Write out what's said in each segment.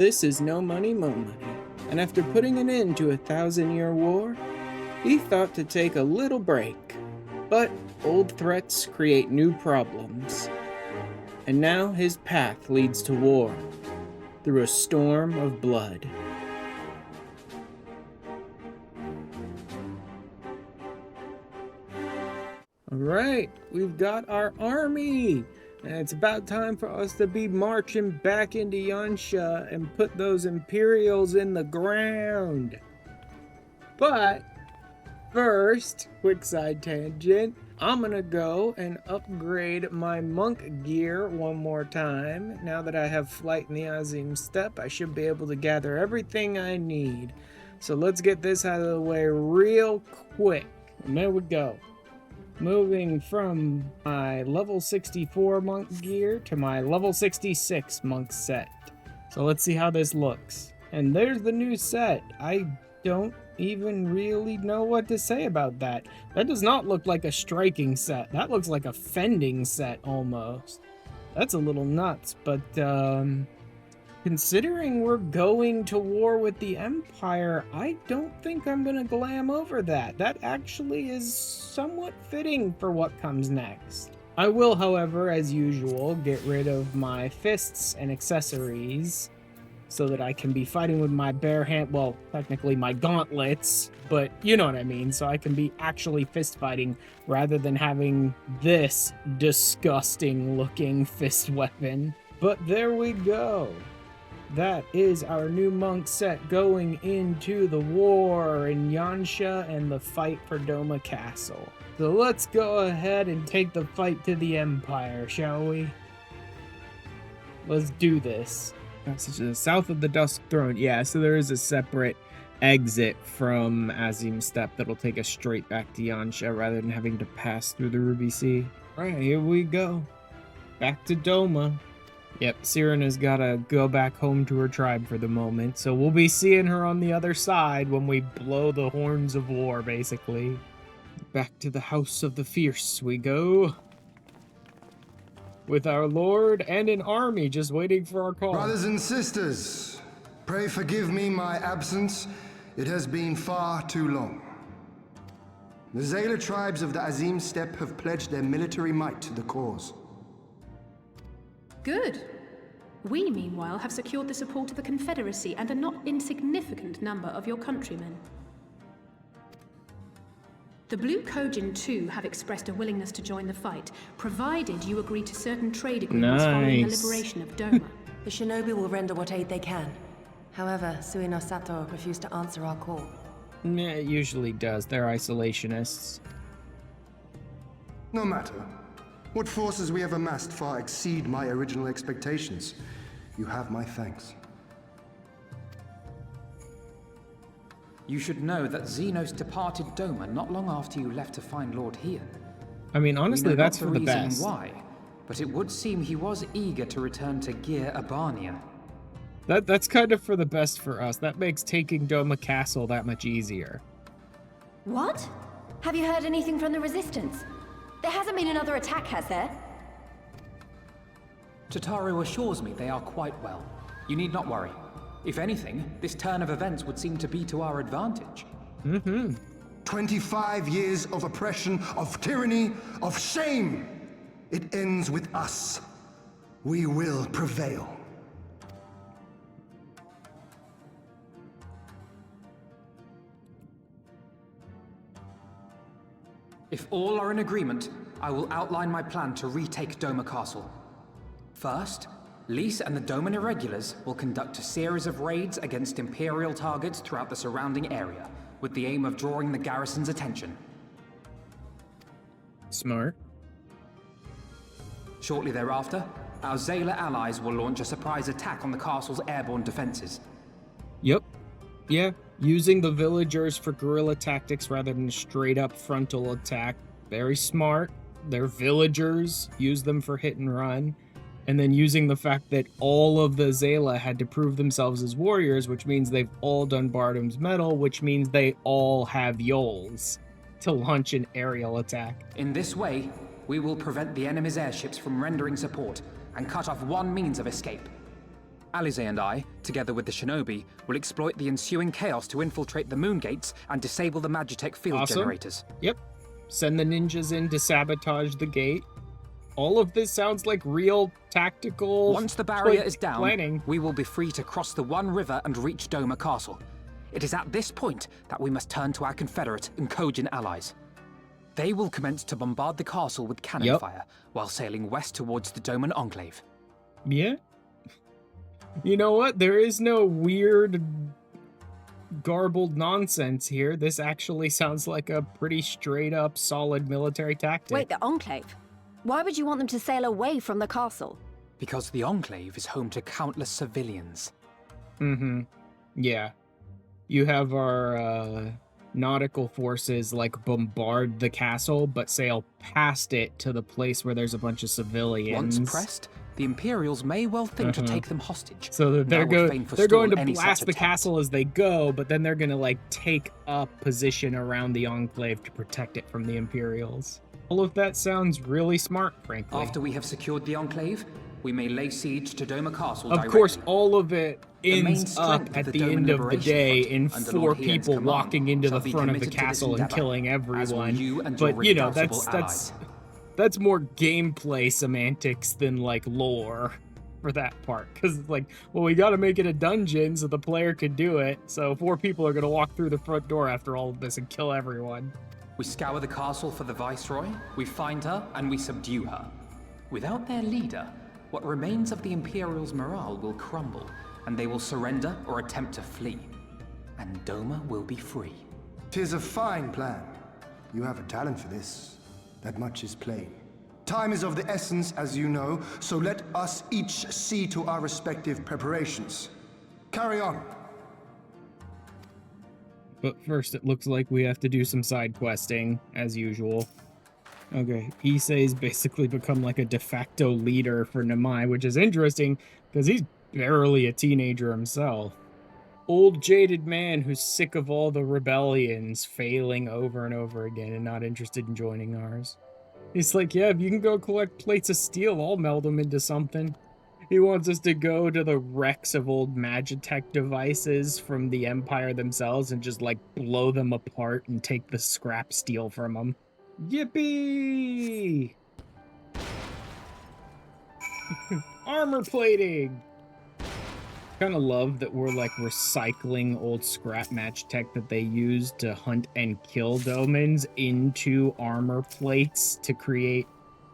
This is no money, mo money, and after putting an end to a 1,000-year war, he thought to take a little break. But old threats create new problems, and now his path leads to war, through a storm of blood. Alright, we've got our army! And it's about time for us to be marching back into Yanxia and put those Imperials in the ground. But first, quick side tangent, I'm gonna go and upgrade my monk gear one more time. Now that I have flight in the Azim Steppe, I should be able to gather everything I need. So let's get this out of the way real quick. And there we go. Moving from my level 64 monk gear to my level 66 monk set. So let's see how this looks. And there's the new set. I don't even really know what to say about that. That does not look like a striking set. That looks like a fending set almost. That's a little nuts, but considering we're going to war with the Empire, I don't think I'm gonna glam over that. That actually is somewhat fitting for what comes next. I will, however, as usual, get rid of my fists and accessories so that I can be fighting with my bare hand, well, technically my gauntlets, but you know what I mean, so I can be actually fist fighting rather than having this disgusting looking fist weapon. But there we go. That is our new monk set going into the war in Yanxia and the fight for Doma Castle. So let's go ahead and take the fight to the Empire, shall we? Let's do this. That's south of the Dusk Throne. Yeah, so there is a separate exit from Azim Steppe that'll take us straight back to Yanxia rather than having to pass through the Ruby Sea. Alright, here we go. Back to Doma. Yep, Sirena's gotta go back home to her tribe for the moment, so we'll be seeing her on the other side when we blow the horns of war, basically. Back to the House of the Fierce we go. With our lord and an army just waiting for our call. Brothers and sisters, pray forgive me my absence. It has been far too long. The Zayla tribes of the Azim Steppe have pledged their military might to the cause. Good. We, meanwhile, have secured the support of the Confederacy and a not insignificant number of your countrymen. The Blue Kojin, too, have expressed a willingness to join the fight, provided you agree to certain trade agreements following the liberation of Doma. The shinobi will render what aid they can. However, Suino Sato refused to answer our call. Yeah, it usually does. They're isolationists. No matter. What forces we have amassed far exceed my original expectations. You have my thanks. You should know that Xenos departed Doma not long after you left to find Lord Hian. I mean, honestly, that's for the best. Why, but it would seem he was eager to return to Gir Abania. That's kind of for the best for us. That makes taking Doma Castle that much easier. What? Have you heard anything from the Resistance? There hasn't been another attack, has there? Tataru assures me they are quite well. You need not worry. If anything, this turn of events would seem to be to our advantage. 25 years of oppression, of tyranny, of shame. It ends with us. We will prevail. If all are in agreement, I will outline my plan to retake Doma Castle. First, Lise and the Doman Irregulars will conduct a series of raids against Imperial targets throughout the surrounding area, with the aim of drawing the garrison's attention. Smart. Shortly thereafter, our Zayla allies will launch a surprise attack on the castle's airborne defenses. Yep. Yeah, using the villagers for guerrilla tactics rather than straight up frontal attack. Very smart. They're villagers. Use them for hit and run. And then using the fact that all of the Zayla had to prove themselves as warriors, which means they've all done Bardam's Medal, which means they all have Yols to launch an aerial attack. In this way, we will prevent the enemy's airships from rendering support and cut off one means of escape. Alize and I, together with the shinobi, will exploit the ensuing chaos to infiltrate the moon gates and disable the Magitech field generators. Yep. Send the ninjas in to sabotage the gate. All of this sounds like real tactical. Once the barrier is down, planning. we will be free to cross the One River and reach Doma Castle. It is at this point that we must turn to our Confederate and Kojin allies. They will commence to bombard the castle with cannon fire, while sailing west towards the Doman Enclave. Yeah. You know what? There is no weird, garbled nonsense here. This actually sounds like a pretty straight-up, solid military tactic. Wait, the Enclave? Why would you want them to sail away from the castle? Because the Enclave is home to countless civilians. Mm-hmm. Yeah. You have our, nautical forces, like, bombard the castle, but sail past it to the place where there's a bunch of civilians. Once pressed, the Imperials may well think to take them hostage. So they're going to blast the castle as they go, but then they're going to, like, take up position around the Enclave to protect it from the Imperials. All of that sounds really smart, frankly. After we have secured the Enclave, we may lay siege to Doma Castle directly. Of course, all of it ends up at the end of the day in 4 people walking into the front of the castle and killing everyone. But, you know, that's more gameplay semantics than, like, lore for that part. Because it's like, well, we gotta make it a dungeon so the player could do it. So 4 people are gonna walk through the front door after all of this and kill everyone. We scour the castle for the Viceroy, we find her, and we subdue her. Without their leader, what remains of the Imperials' morale will crumble, and they will surrender or attempt to flee. And Doma will be free. 'Tis a fine plan. You have a talent for this. That much is plain. Time is of the essence, as you know, so let us each see to our respective preparations. Carry on. But first, it looks like we have to do some side questing, as usual. Okay, Issei's basically become like a de facto leader for Namai, which is interesting, because he's barely a teenager himself. Old jaded man who's sick of all the rebellions failing over and over again and not interested in joining ours. He's like, yeah, if you can go collect plates of steel, I'll meld them into something. He wants us to go to the wrecks of old Magitech devices from the Empire themselves and just, like, blow them apart and take the scrap steel from them. Yippee! Armor plating! Kind of love that we're, like, recycling old scrap Magitech that they used to hunt and kill Domans into armor plates to create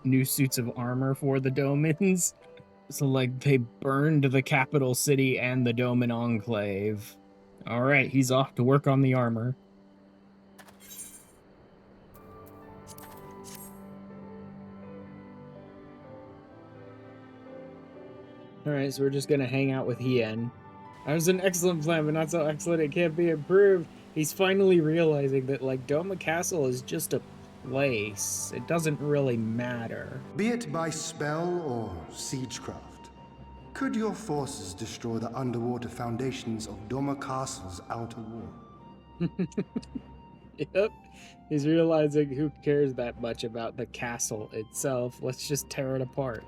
new suits of armor for the Domans. So, like, they burned the capital city and the Doman Enclave. Alright, he's off to work on the armor. Alright, so we're just gonna hang out with Hien. That was an excellent plan, but not so excellent it can't be improved. He's finally realizing that, like, Doma Castle is just a place. It doesn't really matter. Be it by spell or siegecraft, could your forces destroy the underwater foundations of Doma Castle's outer wall? Yep. He's realizing who cares that much about the castle itself. Let's just tear it apart.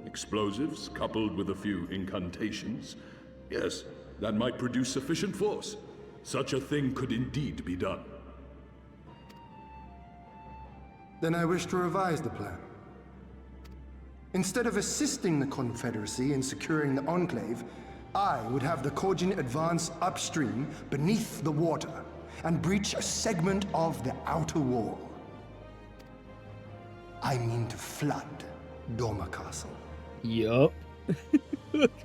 Explosives coupled with a few incantations. Yes, that might produce sufficient force. Such a thing could indeed be done. Then I wish to revise the plan. Instead of assisting the Confederacy in securing the Enclave, I would have the Kojin advance upstream beneath the water and breach a segment of the outer wall. I mean to flood Doma Castle. Yup.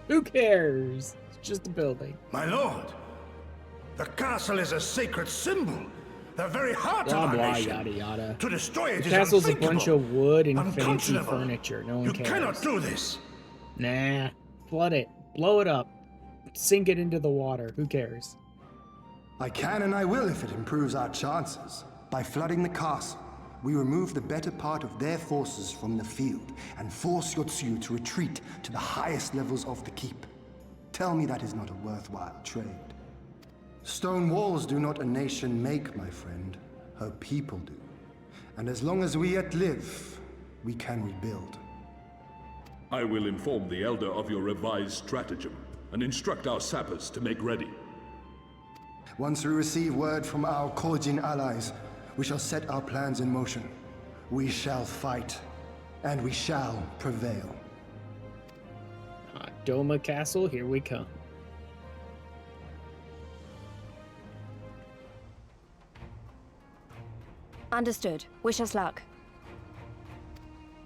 Who cares? It's just a building. My lord, the castle is a sacred symbol. The very heart Blah, of our blah, nation. yada, yada. To destroy it The is castle's a unthinkable, bunch of wood and fancy unconscionable. furniture. No one You cares. cannot do this. Nah. Flood it. Blow it up. Sink it into the water. Who cares? I can and I will if it improves our chances. By flooding the castle, we remove the better part of their forces from the field and force Yotsuyu to retreat to the highest levels of the keep. Tell me that is not a worthwhile trade. Stone walls do not a nation make, my friend. Her people do. And as long as we yet live, we can rebuild. I will inform the Elder of your revised stratagem and instruct our sappers to make ready. Once we receive word from our Kojin allies, we shall set our plans in motion. We shall fight, and we shall prevail. Doma Castle, here we come. Understood. Wish us luck.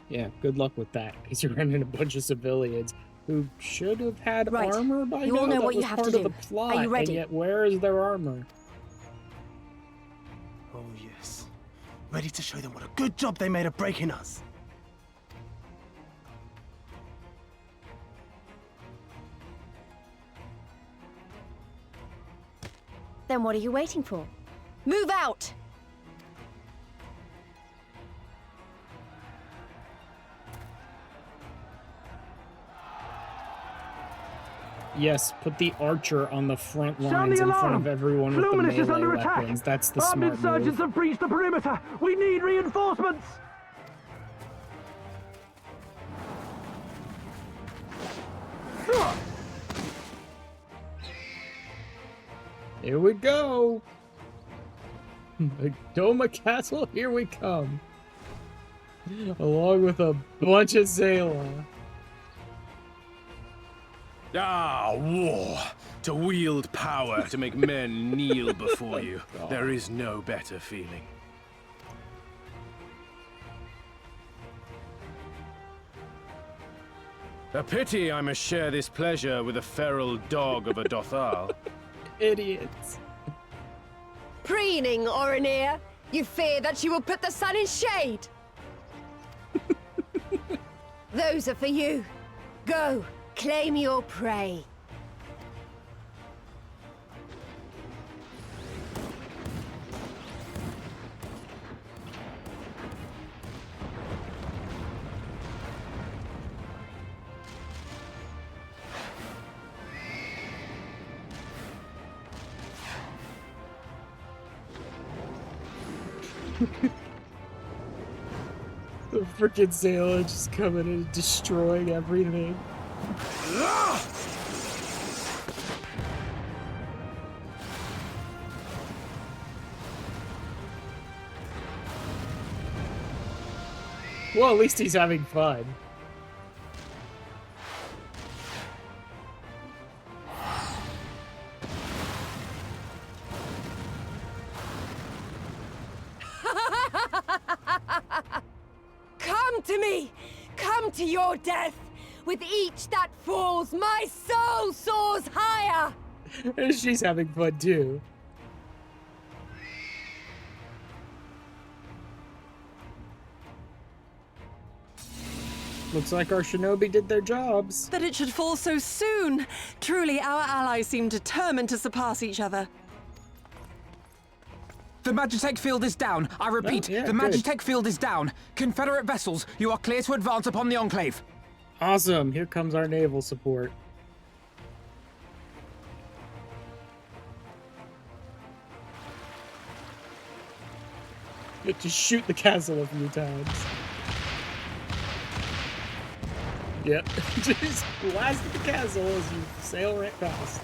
Yeah, good luck with that, because you're running a bunch of civilians who should have had Right. armor by You now. all know That what you was have to part of do. the plot, Are you ready? and yet where is their armor? Oh yes. Ready to show them what a good job they made of breaking us. Then what are you waiting for? Move out! Yes, put the archer on the front Sound lines the in front alarm! of everyone with the Luminous is melee under attack! weapons. That's the Armed smart insurgents move. have breached the perimeter! We need reinforcements! Here we go! Doma Castle, here we come! Along with a bunch of Zayla. Ah, war! To wield power to make men kneel before you. There is no better feeling. A pity I must share this pleasure with a feral dog of a Dothal. Idiots. Preening, Oreneer! You fear that she will put the sun in shade! Those are for you. Go, claim your prey. The frickin' Zayla just coming and destroying everything. Well, at least he's having fun. Come to me! Come to your death! With each that falls, my soul soars higher! And she's having fun too. Looks like our shinobi did their jobs. That it should fall so soon! Truly, our allies seem determined to surpass each other. The Magitech field is down. I repeat, yeah, the good. Magitech field is down. Confederate vessels, you are clear to advance upon the Enclave. Awesome, here comes our naval support. Get to shoot the castle a few times. Yep, just blast the castle as you sail right past.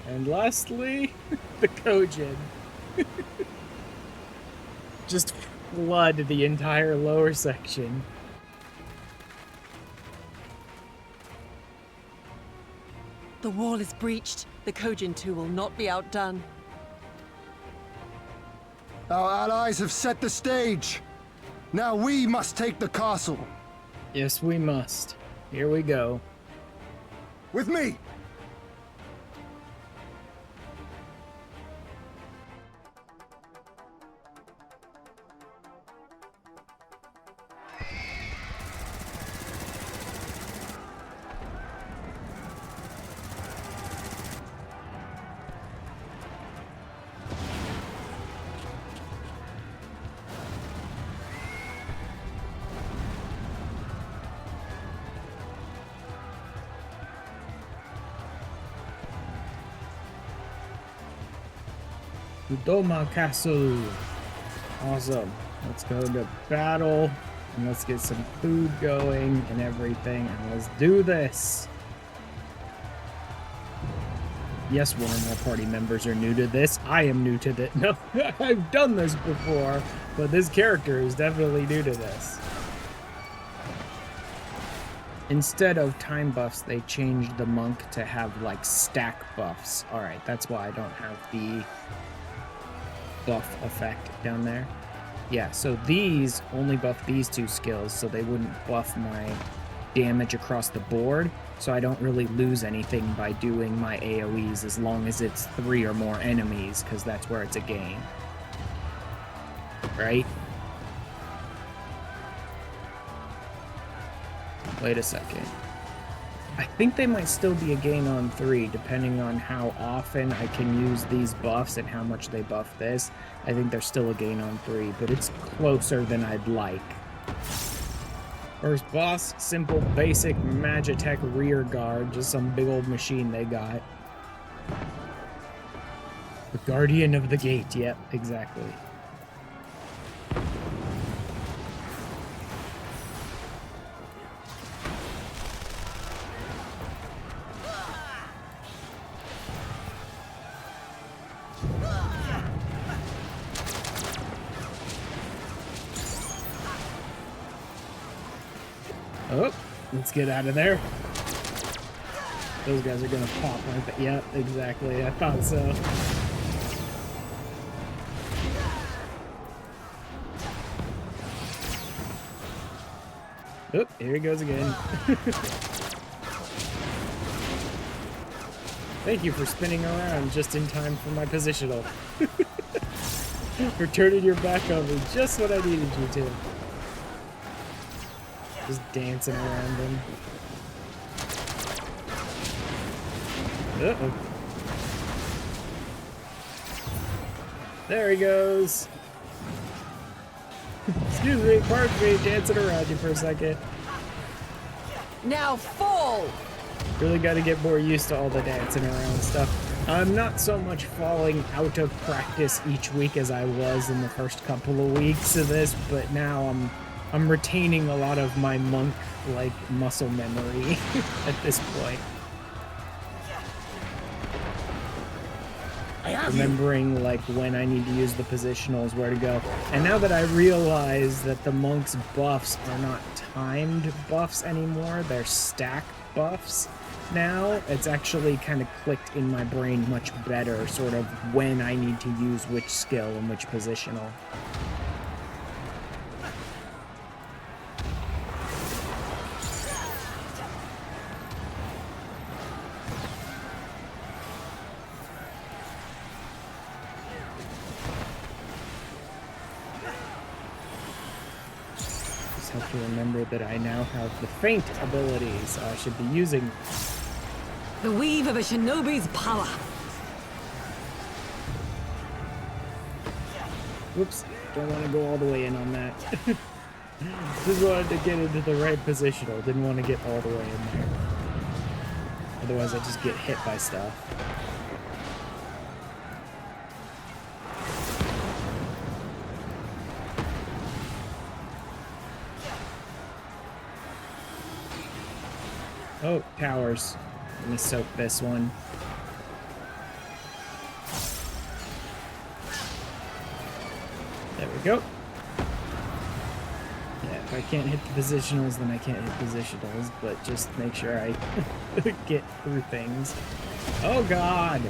And lastly, the Kojin. Just flood the entire lower section. The wall is breached. The Kojin too will not be outdone. Our allies have set the stage. Now we must take the castle. Yes, we must. Here we go. With me! The Doma Castle. Awesome. Let's go to battle. And let's get some food going and everything. And let's do this. Yes, one or more party members are new to this. I am new to this. No, I've done this before, but this character is definitely new to this. Instead of time buffs, they changed the monk to have, like, stack buffs. Alright, that's why I don't have the buff effect down there. Yeah, so these only buff these two skills, so they wouldn't buff my damage across the board, so I don't really lose anything by doing my AoEs as long as it's 3 or more enemies, because that's where it's a gain. Right? Wait a second. I think they might still be a gain on 3, depending on how often I can use these buffs and how much they buff this. I think they're still a gain on 3, but it's closer than I'd like. First boss, simple, basic Magitech rear guard, just some big old machine they got. The Guardian of the Gate, yep, exactly. Oh, let's get out of there. Those guys are gonna pop, aren't they? Yep, exactly. I thought so. Oh, here he goes again. Thank you for spinning around just in time for my positional. For turning your back on me just when I needed you to. Just dancing around him. Uh-oh. There he goes. Excuse me, pardon me, dancing around you for a second. Now fall! Really got to get more used to all the dancing around stuff. I'm not so much falling out of practice each week as I was in the first couple of weeks of this, but now I'm retaining a lot of my monk like muscle memory at this point. Remembering like when I need to use the positionals, where to go. And now that I realize that the monk's buffs are not timed buffs anymore, they're stack buffs now, it's actually kind of clicked in my brain much better, sort of when I need to use which skill and which positional. Have to remember that I now have the feint abilities I should be using. The weave of a shinobi's power. Whoops, don't want to go all the way in on that. Just wanted to get into the right positional, didn't want to get all the way in there. Otherwise I just get hit by stuff. Oh, towers. Let me soak this one. There we go. Yeah, if I can't hit the positionals, then I can't hit positionals, but just make sure I get through things. Oh, God!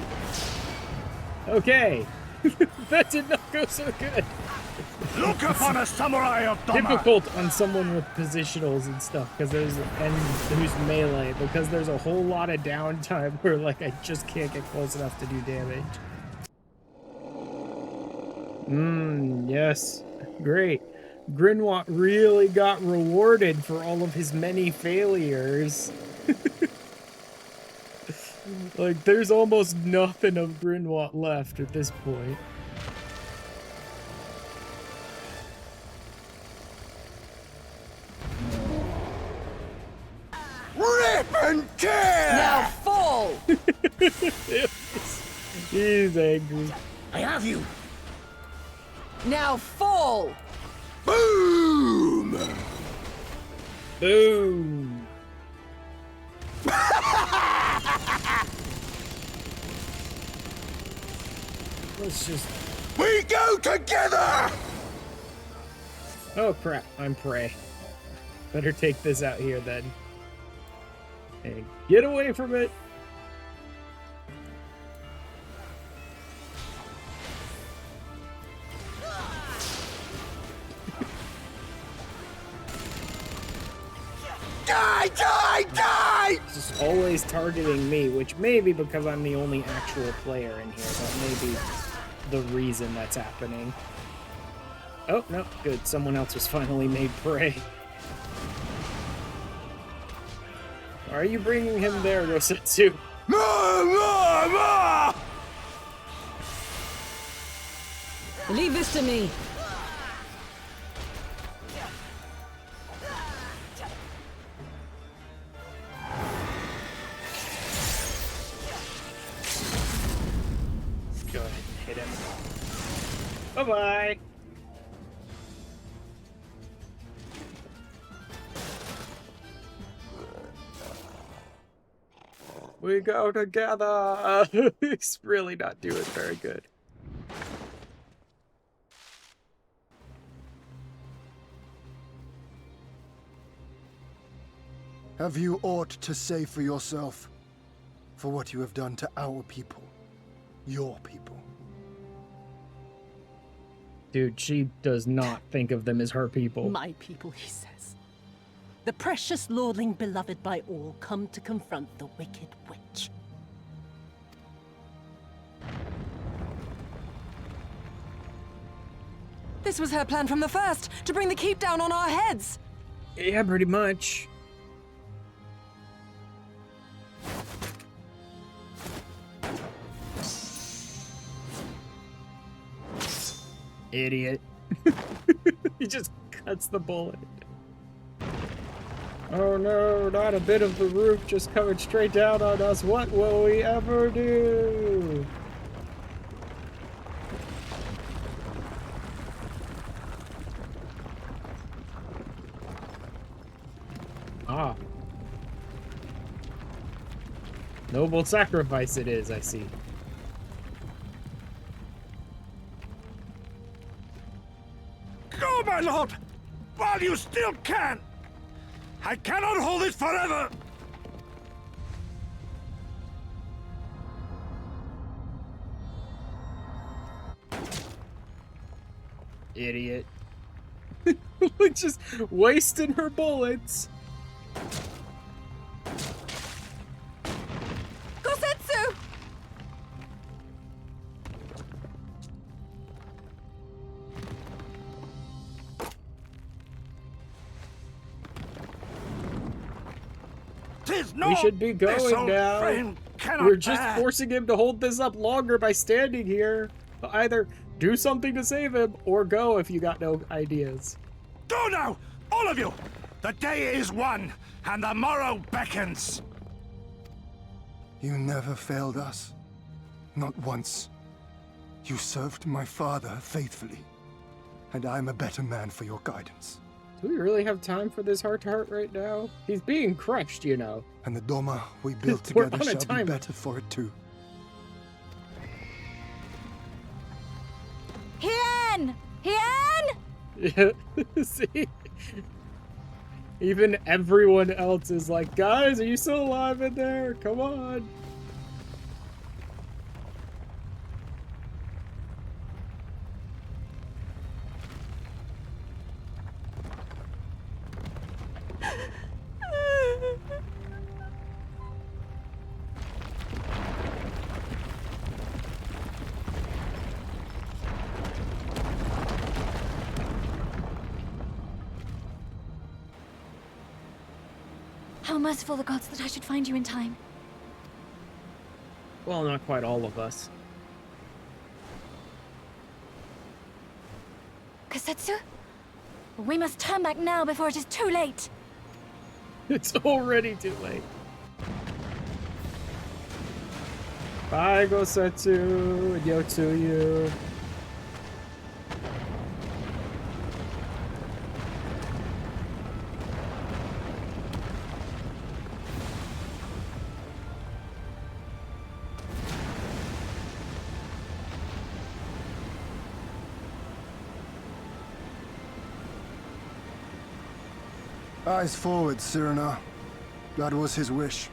Okay! That did not go so good! Look upon a samurai of Doma! Difficult on someone with positionals and stuff, because and who's melee, because there's a whole lot of downtime where like I just can't get close enough to do damage. Yes. Great. Grinwat really got rewarded for all of his many failures. Like, there's almost nothing of Grinwat left at this point. Rip and tear! Now fall! He's angry. I have you! Now fall! Boom! Boom! Let's just... We go together! Oh crap, I'm prey. Better take this out here then. And get away from it! Die, die, die! It's just always targeting me, which may be because I'm the only actual player in here. That may be the reason that's happening. Oh, no, good. Someone else was finally made prey. Why are you bringing him there, Rosetsu? Leave this to me. Go ahead and hit him. Bye-bye. We go together. He's really not doing very good. Have you aught to say for yourself? For what you have done to our people? Your people? Dude, she does not think of them as her people. My people, he says. The precious lordling beloved by all come to confront the wicked witch. This was her plan from the first, to bring the keep down on our heads. Yeah, pretty much. Idiot. He just cuts the bullet. Oh no, not a bit of the roof just coming straight down on us. What will we ever do? Ah. Noble sacrifice it is, I see. Go, my lord! While you still can! I cannot hold it forever! Idiot. Just wasting her bullets. Gosetsu! We should be going now. We're just forcing him to hold this up longer by standing here. Either do something to save him, or go if you got no ideas. Go now! All of you! The day is won, and the morrow beckons! You never failed us. Not once. You served my father faithfully. And I'm a better man for your guidance. Do we really have time for this heart-to-heart right now? He's being crushed, you know. And the Doma we built We're together on a shall timer. be better for it too. Hien! Hien! Yeah, see? Even everyone else is like, guys, are you still alive in there? Come on. How merciful the gods that I should find you in time. Well, not quite all of us. Kosetsu? We must turn back now before it is too late. It's already too late. Bye, Gosetsu and Yotsuyu. Eyes forward, Cyrano. That was his wish.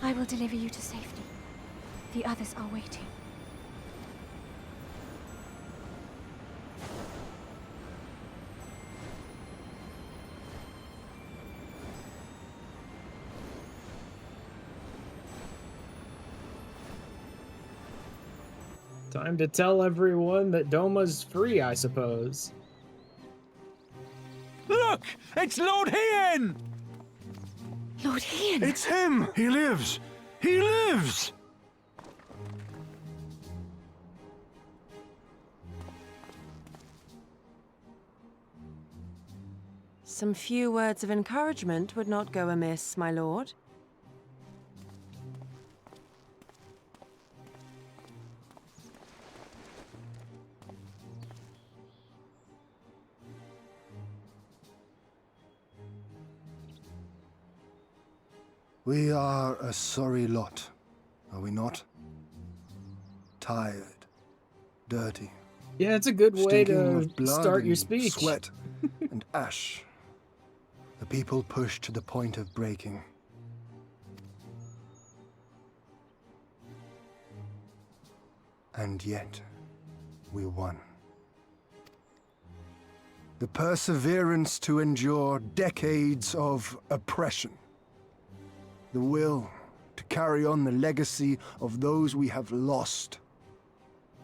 I will deliver you to safety. The others are waiting. Time to tell everyone that Doma's free, I suppose. Look! It's Lord Hien! Lord Hien! It's him! He lives! He lives! Some few words of encouragement would not go amiss, my lord. We are a sorry lot, are we not? Tired, dirty. Yeah, it's a good way stinking to of blood start your and speech. Sweat and ash. The people pushed to the point of breaking. And yet, we won. The perseverance to endure decades of oppression. The will to carry on the legacy of those we have lost.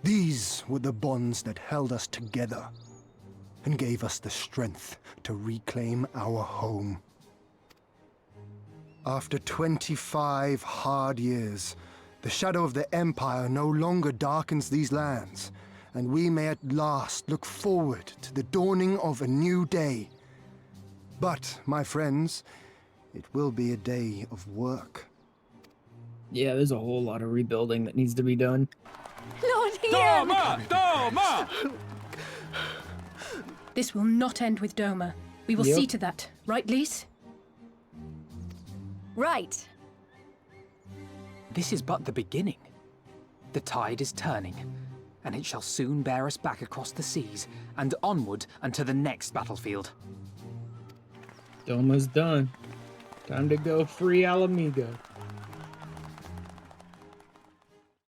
These were the bonds that held us together and gave us the strength to reclaim our home. After 25 hard years, the shadow of the Empire no longer darkens these lands, and we may at last look forward to the dawning of a new day. But, my friends, it will be a day of work. Yeah, there's a whole lot of rebuilding that needs to be done. Lord Hien! Doma! Doma! This will not end with Doma. We will see to that. Right, Lise? Right. This is but the beginning. The tide is turning, and it shall soon bear us back across the seas and onward unto the next battlefield. Doma's done. Time to go free Alamigo.